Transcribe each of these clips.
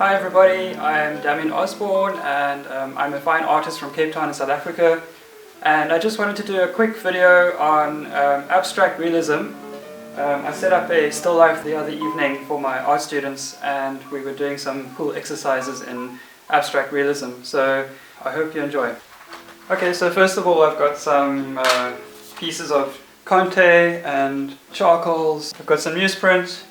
Hi everybody, I'm Damien Osborne and I'm a fine artist from Cape Town in South Africa, and I just wanted to do a quick video on abstract realism. I set up a still life the other evening for my art students and we were doing some cool exercises in abstract realism, so I hope you enjoy. Okay, so first of all I've got some pieces of Conte and charcoals. I've got some newsprint.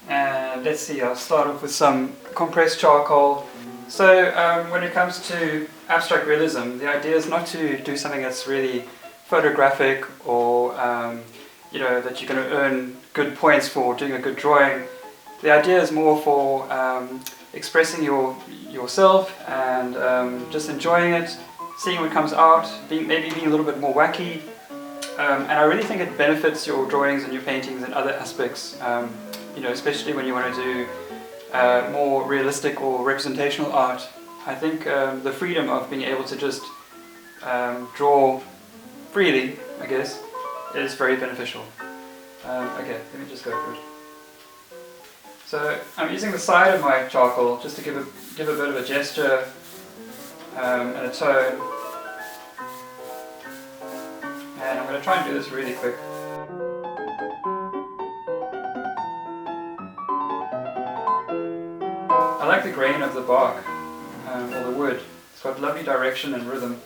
And let's see, I'll start off with some compressed charcoal. So when it comes to abstract realism, the idea is not to do something that's really photographic or that you're going to earn good points for doing a good drawing. The idea is more for expressing yourself and just enjoying it, seeing what comes out, maybe being a little bit more wacky. And I really think it benefits your drawings and your paintings and other aspects. Especially when you want to do more realistic or representational art. I think the freedom of being able to just draw freely, I guess, is very beneficial. Okay, let me just go for it. So I'm using the side of my charcoal just to give a bit of a gesture and a tone. And I'm going to try and do this really quick. I like the grain of the bark, or the wood. It's got lovely direction and rhythm.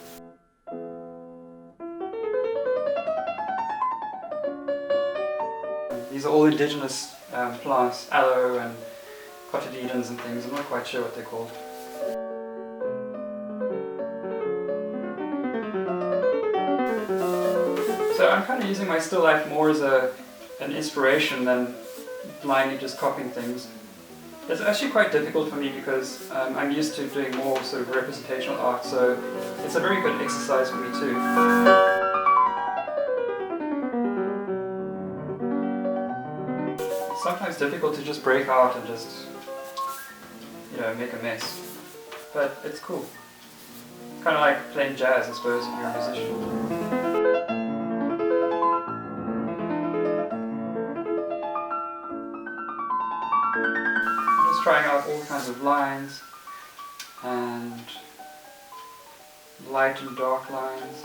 These are all indigenous plants, aloe and cotyledons and things. I'm not quite sure what they're called. So I'm kind of using my still life more as an inspiration than blindly just copying things. It's actually quite difficult for me because I'm used to doing more sort of representational art, so it's a very good exercise for me too. It's sometimes difficult to just break out and just, make a mess. But it's cool. Kind of like playing jazz, I suppose, if you're a musician. Trying out all kinds of lines and light and dark lines.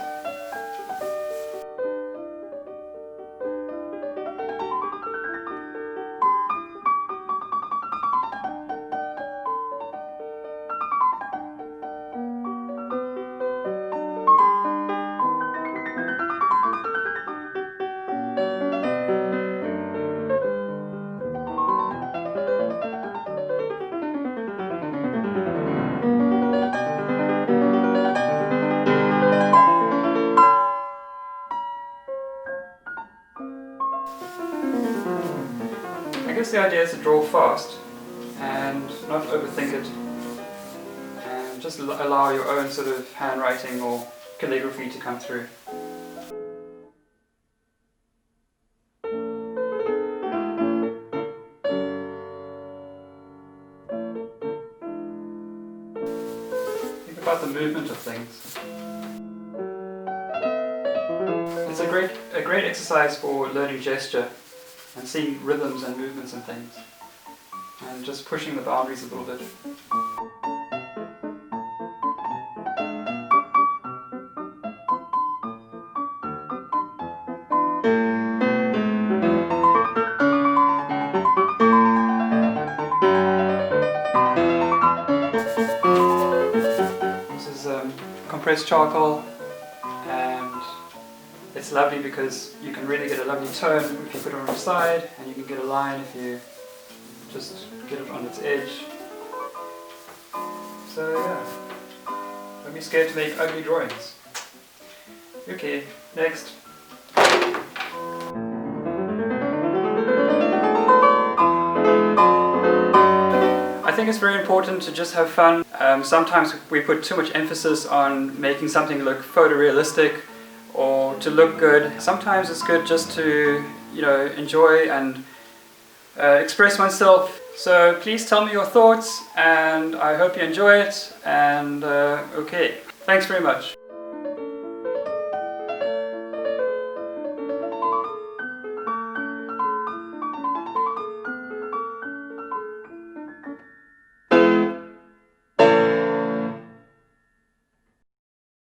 I guess the idea is to draw fast and not overthink it, and just allow your own sort of handwriting or calligraphy to come through. Think about the movement of things. It's a great exercise for learning gesture and seeing rhythms and movements and things, and just pushing the boundaries a little bit. This is compressed charcoal, and it's lovely because you can really get a lovely tone if you put it on the side, and you can get a line if you just get it on its edge. So yeah, don't be scared to make ugly drawings. Okay, next. I think it's very important to just have fun. Sometimes we put too much emphasis on making something look photorealistic or to look good. Sometimes it's good just to, enjoy and express oneself. So please tell me your thoughts, and I hope you enjoy it. And okay, thanks very much.